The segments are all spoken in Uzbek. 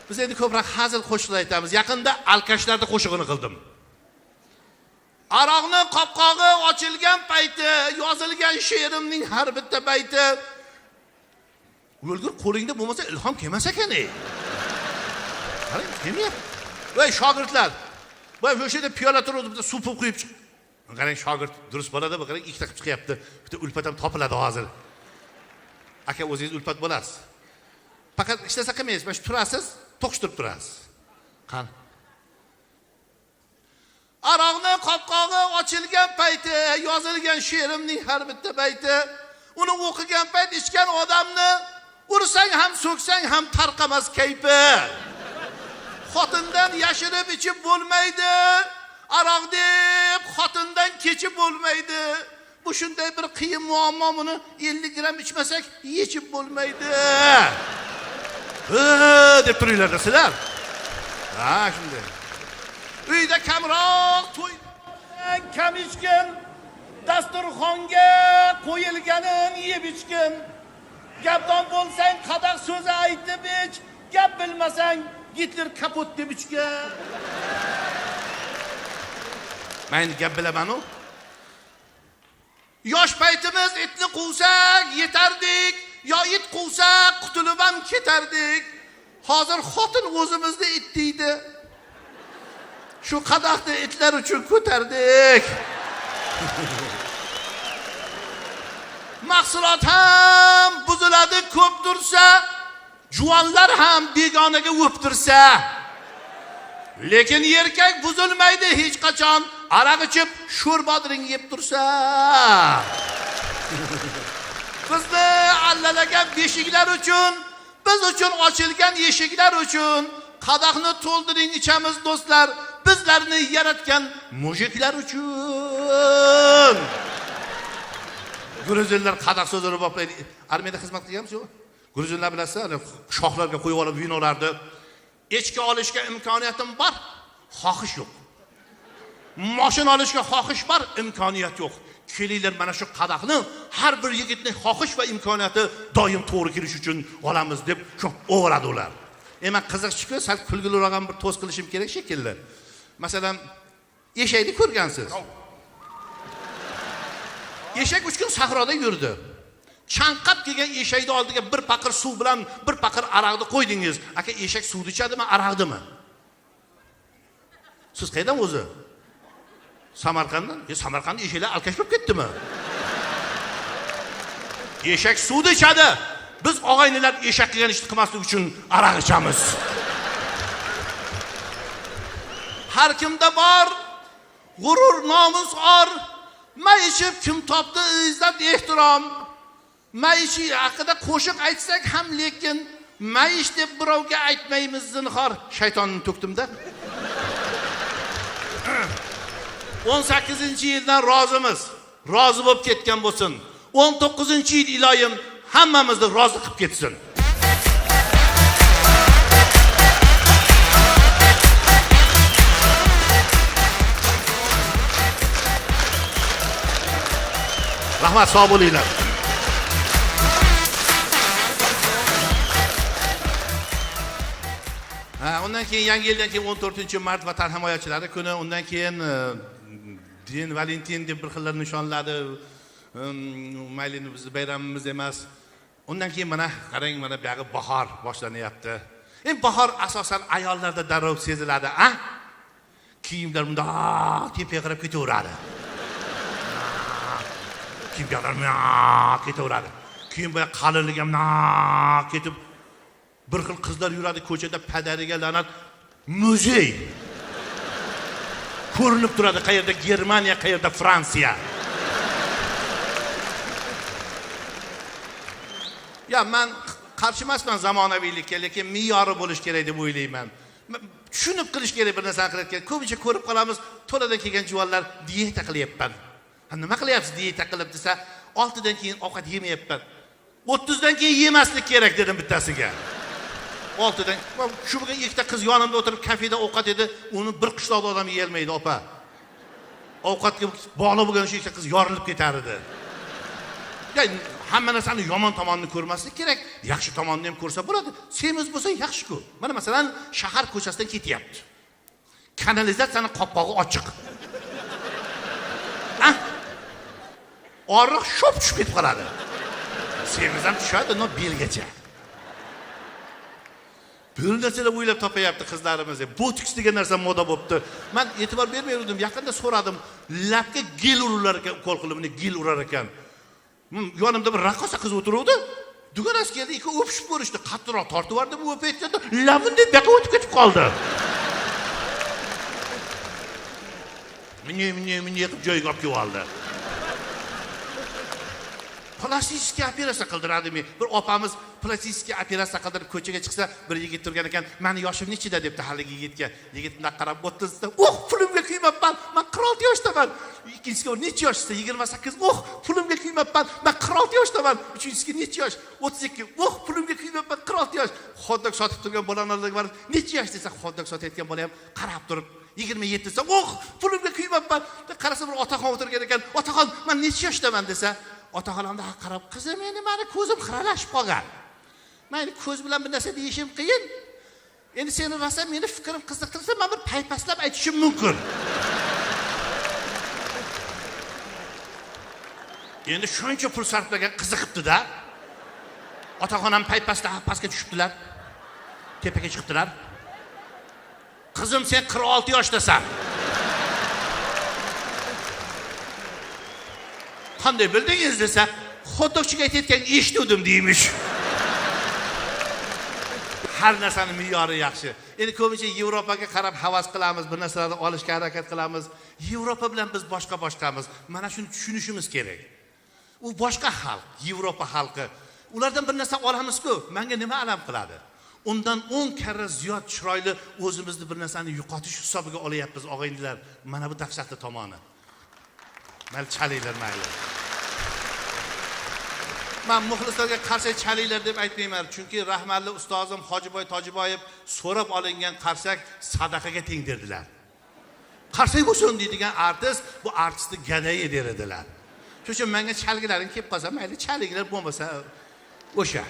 Biz endi ko'proq hazil qo'shiqlar aytamiz. Yaqinda alkashlarda qo'shig'ini qildim. Aroqni qopqog'i ochilgan payti, yozilgan she'rimning har bitta bayti. O'lgur qo'lingda bo'lmasa ilhom kelmas ekan. Qarang, kelmayapti. Voy shogirdlar. Voy o'sha yerda piyola turibdi, bitta suv quyib chiq. Qarang, shogird durust bo'ladi, qarang, ikkita qilib chiqyapti. Bitta ulpat ham topiladi hozir. Aka, o'zingiz ulpat bo'lasiz. Faqat ishlasa qilmaysiz, mana shu turasiz, to'qishtirib turasiz. Qani. Aroqni qopqog'i ochilgan payti, yozilgan she'rimning har bitta bayti. Uni o'qigan payt ichgan odamni ursang ham, so'ksang ham tarqamas kayfi. Xotindan yashirib ichib bo'lmaydi. Aroq deb xotindan kechib bo'lmaydi. Bu shunday bir qiyin muammo, buni 50 gram ichmasak yechib bo'lmaydi. Deb turinglar sizlar. Ha, shunday. Uyda kamroq to'ydan kam ichgin, dasturxonga qo'yilganin yeb ichgin. Gapdon bo'lsang qadoq so'zi aytib ich, gap bilmasang Gitler kapot deb ichgan. Men gap bilaman-ku. Yosh paytimiz itni quvsak yetardik, yo it quvsak qutulib ham ketardik. Hozir xotin o'zimizni it deydi. Shu qadoqni itlar uchun ko'tardik. Mahsulot ham buziladi ko'p tursa, juvonlar ham begonaga o'ptirsa. Lekin erkak buzilmaydi hech qachon, aroq ichib sho'rbodring yeb tursa. Bizni allalagan beshiklar uchun, biz uchun ochilgan eshiklar uchun qadoqni to'ldiring ichamiz do'stlar, bizlarni yaratgan mujiklar uchun. Gruzinlar qadoq so'zini boplaydi. Armiyada xizmat qilganmiz-ku? Gruzinlar bilasizlar, shohlarga qo'yib olib vinolarni echki olishga imkoniyatim bor, xohish yo'q. Mashina olishga xohish bor, imkoniyat yo'q. Kelinglar, mana shu qadoqni har bir yigitning xohish va imkoniyati doim to'g'ri kelish uchun olamiz deb shu o'radi ular. Men qiziqchi-ku, sal kulguliroq bir to's qilishim kerak shekilli. Masalan, eshakni ko'rgansiz. Eshak 3 kun sahroda yurdi. Chanqab kelgan eshakni oldiga bir paqir suv bilan bir paqir aroqni qo'ydingiz. Aka, eshak suvni ichadimi, aroqdimi? Siz qayerdan o'zi? Samarqanddan? Samarqand eshaklar alkash bo'lib ketdimi? Eshak suvni ichadi. Biz og'aynilar eshak qilgan ishni qilmaslik uchun aroq ichamiz. Har kimda bor g'urur, nomus or. Maishib kim topdi izzat, ehtirom. Maishi haqida qo'shiq aytsak ham, lekin maish deb birovga aytmaymiz zinhor. Shaytonni to'kdimda. 18-yildan rozimiz. Rozi bo'lib ketgan bo'lsin. 19-yil iloyim hammamizni rozi qilib ketsin. Rahmat, sog' bo'linglar. Undan keyin yangi yildan keyin 14-mart Vatan himoyachilari kuni, undan keyin Din Valentin deb bir xillar nishonladi. Mayli bizning bayramimiz emas. Undan keyin mana qarang, mana bu yerga bahor boshlanyapti. Bahor asosan ayollarda darrov seziladi, a? Kiyimlar bundoq tepaga qarab ketaveradi. Kiyimlar ketaveradi. Keyin bu qalinligi ham ketib, bir xil qizlar yuradi ko'chada, padariga la'nat, muzey ko'rinib turadi, qayerda Germaniya, qayerda Fransiya. Ya, men qarshi emasman zamonaviylikka, lekin me'yori bo'lish kerak deb o'ylayman. Tushunib qilish kerak bir narsani qilayotgan. Ko'pincha ko'rib qolamiz, to'ladan kelgan juvonlar diyeta qilyapman. Nima qilyapsiz diyeta qilib desa, 6 dan keyin ovqat yemayapman. 30 dan keyin yemaslik kerak dedim bittasiga. 6 dan. Shu bilan ikkita qiz yonimda o'tirib kafeda ovqat edi, uni bir qishloqda odam yeyolmaydi, opa. Ovqatga bog'liq bo'lgan shu ikkita qiz yorilib ketar edi. hamma narsani yomon tomonini ko'rmaslik kerak, yaxshi tomonni ham ko'rsa bo'ladi. Semiz bo'lsa yaxshi-ku. Mana masalan, shahar ko'chasidan ketyapti. Kanalizatsiyaning qopqog'i ochiq. Oriq shop tushib ketib qoladi. Semiz ham tushadi, no belgacha. Bir narsalar o'ylab topayapti qizlarimiz. Botoks degan narsa moda bo'libdi. Men e'tibor bermaydim. Yaqinda so'radim. Labga gel urar ekan, qo'l qilimini gel urar ekan. Yonimda bir raqqosa qiz o'tiruvdi. Dugonasi keldi, ikki o'pishib ko'rishdi. Qattiqroq tortib yubordi, bu o'pib aytganda labini daqa o'tib ketib qoldi. Meni qilib joyiga olib kelib oldi. Plastik operatsiya qildiradimi? Bir opamiz plastik operatsiya qildirib ko'chaga chiqsa, bir yigit turgan ekan, "Meni yoshim nechida?" debdi haligi yigitga. Yigit bunday qarab 30da, "Oh, pulimga kuymabman. Men 46 yoshdaman." Ikkinchisiga, "Necha yoshda?" 28. "Oh, pulimga kuymabman. Men 46 yoshdaman." Uchinchisiga, "Necha yosh?" 32. "Oh, pulimga kuymabman. 46 yosh." Xotdog sotib turgan bolalarga borib, "Necha yosh?" desa, xotdog sotayotgan bola ham qarab turib, 27 desa, "Oh, pulimga kuymabman." Qarasa bir otaxon o'tirgan ekan, "Otaxon, men necha yoshdaman?" desa, otaxonamda qarab, "Qizim, meni ko'zim xiralashib qolgan. Men ko'z bilan bir narsa deyishim qiyin. Endi seni rosa meni fikrim qiziqtirsa, men bir paypaslab aytishim mumkin." Endi shuncha pul sarflagan qiziqibdi-da. Otaxonam paypasda pastga tushibdilar. Tepaga chiqibdilar. "Qizim, sen 46 yoshdasan." Qanday bildingiz desa, xotdogchiga aytayotgan eshitdim deymish. Har narsani me'yori yaxshi. Endi ko'pincha Yevropaga qarab havas qilamiz, bir narsalarni olishga harakat qilamiz. Yevropa bilan biz boshqamiz. Mana shuni tushunishimiz kerak. U boshqa xalq, Yevropa xalqi. Ulardan bir narsa olamiz-ku, menga nima alam qiladi? Undan 10 karra ziyod chiroyli o'zimizni bir narsani yo'qotish hisobiga olyapmiz, og'aynilar. Mana bu dahshatli tomoni. Mayli chalinglar, mayli. Men muxlislarga qarsak chalinglar deb aytmayman, chunki rahmatli ustozim Hojiboy Tojiboyev so'rab olingan qarsak sadaqaga teng derdilar. Qarsak bo'lsin deydigan artist bu artistni gadayi der edilar. Shuning uchun menga chalgilaring kelib qolsa, mayli chalinglar, bo'lmasa o'sha.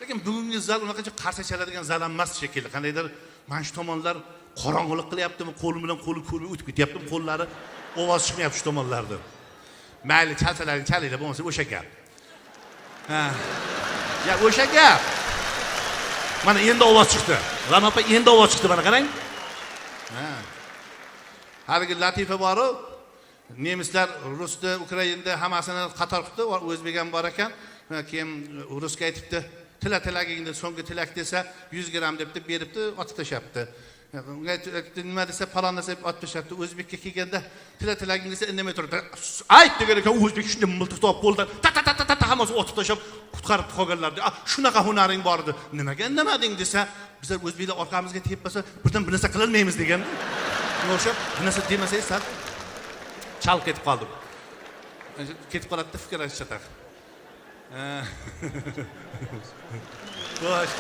Lekin bugungi zal unaqancha qarsak chaladigan zal emas shekilli. Qandaydir mana shu tomonlar qorong'ulik qilyaptimi, qo'lim bilan qo'li o'tib ketyaptimi, qo'llari ovoz chiqmayapti shu tomonlarda. Mayli chalsalaring chalinglar, bo'lmasa o'sha gap. Ya o'sha gap. Mana endi ovoz chiqdi. Ramapa endi ovoz chiqdi, mana qarang. Haligi latifa bor-ku, nemislar Rusda, Ukrainada hammasini qator qildi, o'zbek ham bor ekan. Keyin rusga aytibdi, tilagingni so'nggi tilak desa 100 gram debdi, beribdi, otib tashlabdi. Unga nima desa, falon desa otib tashlabdi. O'zbekka kelganda tilaging desa indamay turdi. Ayt degan ekan, o'zbek shunday miltiq topib qo'ldan ta hammasi otib tashlab qutqarib qolganlar. Shunaqa hunaring bor edi. Nimaga indamading desa, bizlar o'zbeklar orqamizga tegib qolsa, birdan bir narsa qilolmaymiz degan. O'sha bir narsa demasangiz, sal chal ketib qoldim. Ketib qoladi fikr aytishadi. Bosh.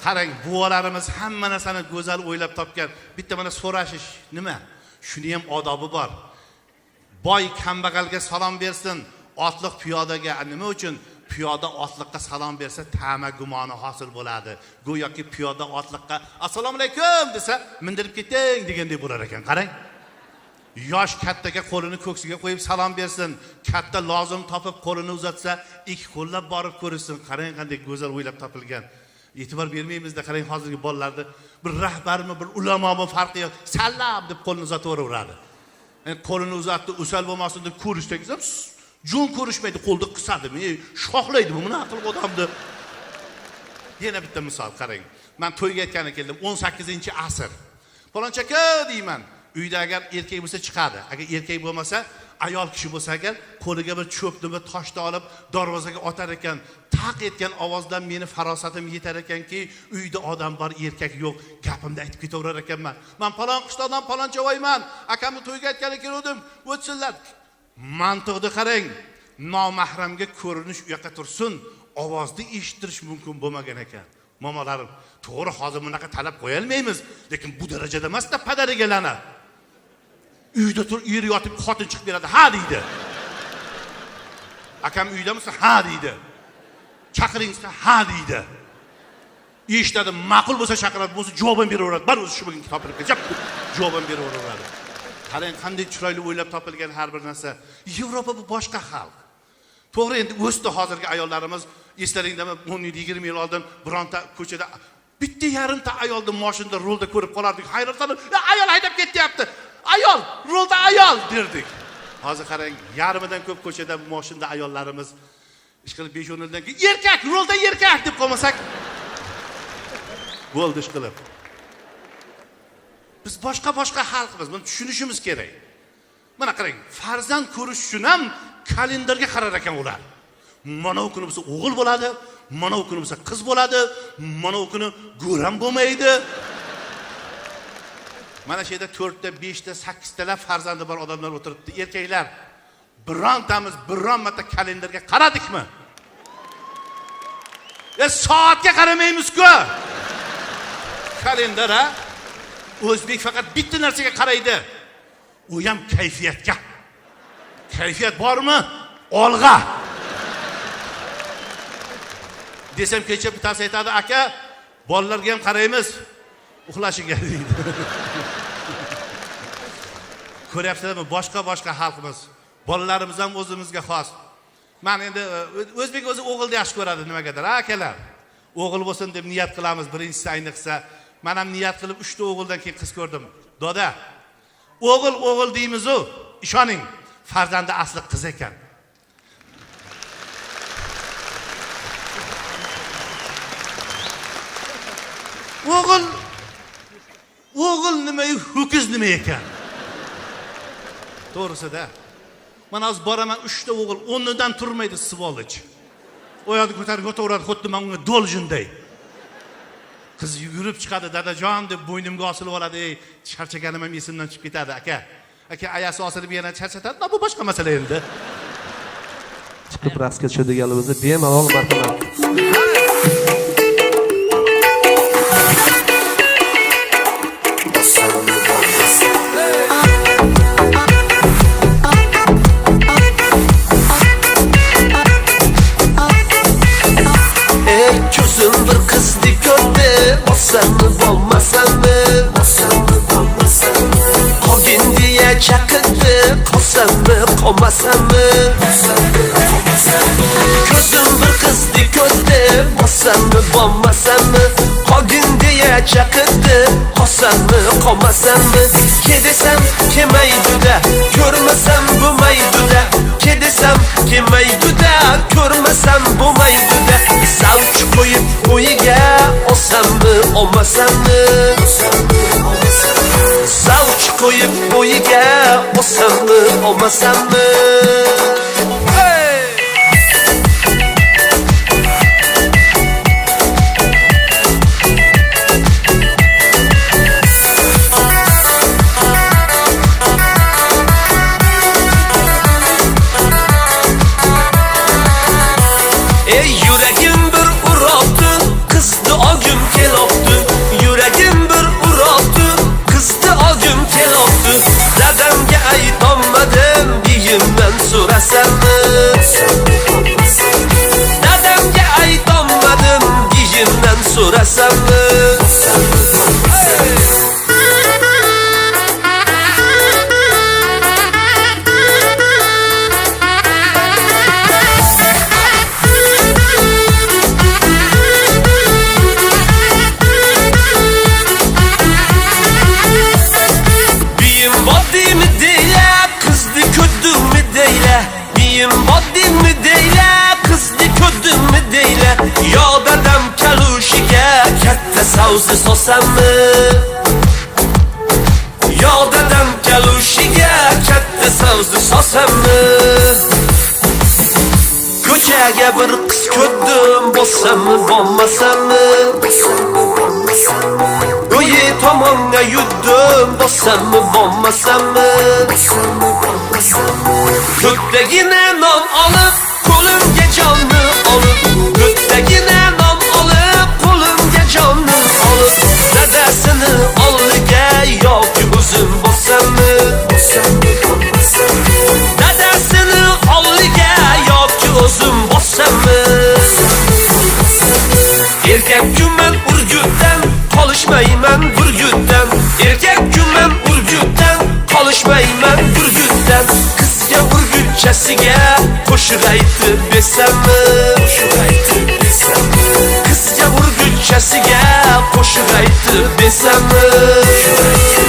Qarang, buvalarimiz hamma narsani go'zal o'ylab topgan. Bitta mana so'rashish nima? Shuni ham odobi bor. Boy kambag'alga salom bersin, otliq piyodaga. Nima uchun? Piyoda otliqqa salom bersa, ta'ma gumoni hosil bo'ladi. Go'yoki piyoda otliqqa "Assalomu alaykum" desa, mindirib keting degandek bo'lar ekan. Qarang. Yosh kattaga qo'lini ko'ksiga qo'yib salom bersin, katta lozim topib qo'lini uzatsa, ikki qo'llab borib ko'rsin. Qarang, qanday go'zal o'ylab topilgan. E'tibor bermaymiz-da, qarang hozirgi bolalarda bir rahbarmi, bir ulamomi farqi yo'q. Sallam deb qo'lini uzataveradi. Endi qo'lini uzatdi, usal bo'lmasin deb ko'rishda desam, jon ko'rishmaydi, qo'lni qisadimi, shohlaydi bu nima qilib odamni. Yana bitta misol qarang. Men to'yga aytgani keldim, 18-asr. Falonchaka deyman. Uyda agar erkak bo'lsa chiqadi. Agar erkak bo'lmasa, ayol kishi bo'lsa agar qo'liga bir cho'pni bir toshni olib darvozaga otar ekan, taq etgan ovozdan meni farosatim yetar ekanki, uyda odam bor, erkak yo'q, gapimni aytib ketaverar ekanman. Men falon qishloqdan falonchavoyman, akamni to'yga aytgani keldim, o'tsinlar. Mantiqni qarang. Nomahramga ko'rinish u yoqqa tursin, ovozni eshitirish mumkin bo'lmagan ekan. Momalarim, to'g'ri hozir bunaqa talab qo'ya olmaymiz, lekin bu darajada emas-da padarigalarni. Uyda turib, eri yotib, xotin chiqib beradi, ha deydi. Akam uydamisiz? Ha deydi. Chaqiringizda ha deydi. Eshitadi, ma'qul bo'lsa chaqiradi, bo'lsa javobini beraveradi. Bar o'zi shu bilan topilib ketib, javobini beraveradi. Qarang, qanday chiroyli o'ylab topilgan har bir narsa. Yevropa bu boshqa xalq. To'g'ri, endi o'sdi hozirgi ayollarimiz, eslaringizmi, 10-20 yil oldin bironta ko'chada bitta yarimta ayolni mashinada rolda ko'rib qolardik. Hayratlanib, ayol haydab ketyapti. Ayol, rolda ayol derdik. Hozir qarang, yarimidan ko'p ko'chada mashinada ayollarimiz ish qilib 5-10 yildan keyin erkak, rolda erkak deb qolmasak bo'ldi ish qilib. Biz boshqa xalqmiz, buni tushunishimiz kerak. Mana qarang, farzand ko'rish uchun ham kalendarga qarar ekan ular. Mana u kuni bo'lsa o'g'il bo'ladi, mana u kuni bo'lsa qiz bo'ladi, mana u kuni go'ram bo'lmaydi. Mana shu yerda 4 ta, 5 ta, 8 talab farzandi bor odamlar o'tiribdi. Erkaklar, birontamiz biron marta kalendarga qaradikmi? Soatga qaramaymiz-ku. Kalendar ha? O'zbek faqat bitta narsaga qaraydi. U ham kayfiyatga. Kayfiyat bormi? Olg'a. Desam kecha bittasi aytadi, aka, bolalarga ham qaraymiz, uxlashiga deydi. Ko'ryapsizlarmi, boshqa xalqimiz. Bolalarimiz ham o'zimizga xos. Men endi o'zbek o'zi o'g'ilni yaxshi ko'radi nimagadir, akalar. O'g'il bo'lsin deb niyat qilamiz, birinchisi ayniqsa. Men ham niyat qilib 3 ta o'g'ildan keyin qiz ko'rdim. Doda, o'g'il deymiz-ku, ishoning, farzandi asli qiz ekan. O'g'il nima, ho'kiz nima ekan? To'g'risida. Mana hozir boraman 3 ta o'g'il, 10dan turmaydi sivolich. Oyog'ini ko'tarib o'taveradi, xuddi men unga doljinday. Qiz yugurib chiqadi, dadajon deb bo'ynimga osilib oladi, charchaganim ham esimdan chiqib ketadi, aka. Aka ayasi osilib yana charchatadi, bu boshqa masala endi. Chiqib raqsga tushadiganligimizni bemalol marhamat. Ko'zim bir qizni ko'rdi, bosammi bo'lmasammi? Qolgin deya chaqirdi, qolsammi qolmasammi? Ko'zim bir qizni ko'rdi, bosammi bo'lmasammi? Qolgin deya chaqirdi, qolsammi qolmasammi? Kedesam kelmaydi-da, ko'rmasam bo'lmaydi-da. Kedesam kelmaydi-da, ko'rmasam bo'lmaydi-da. Savch qo'yib o'yiga olsammi, olmasammi? Savch qo'yib o'yiga olsammi, olmasammi? Yuragim bir urabdi, qizni olgim kelibdi. Yuragim bir urabdi, qizni olgim kelibdi. Dadamga aytolmadim, biyimdan so'rasammi? Dadamga aytolmadim, biyimdan so'rasammi? Yo dadam kalushiga katta savzi sosammi? Yo dadam kalushiga katta savzi sosammi? Ko'chaga bir qiz ko'rdim, bo'lsammi bo'lmasammi? O'yi tomonga yurdim, bo'lsammi bo'lmasammi? Ko'kdagina non olib, qo'limga jonni olib Erkakkuman urgutdan qolishmayman burgutdan Erkakkuman urgutdan qolishmayman burgutdan Qizga urgutchasiga qo'shiq aytib besammi Qizga urgutchasiga qo'shiq aytib besammi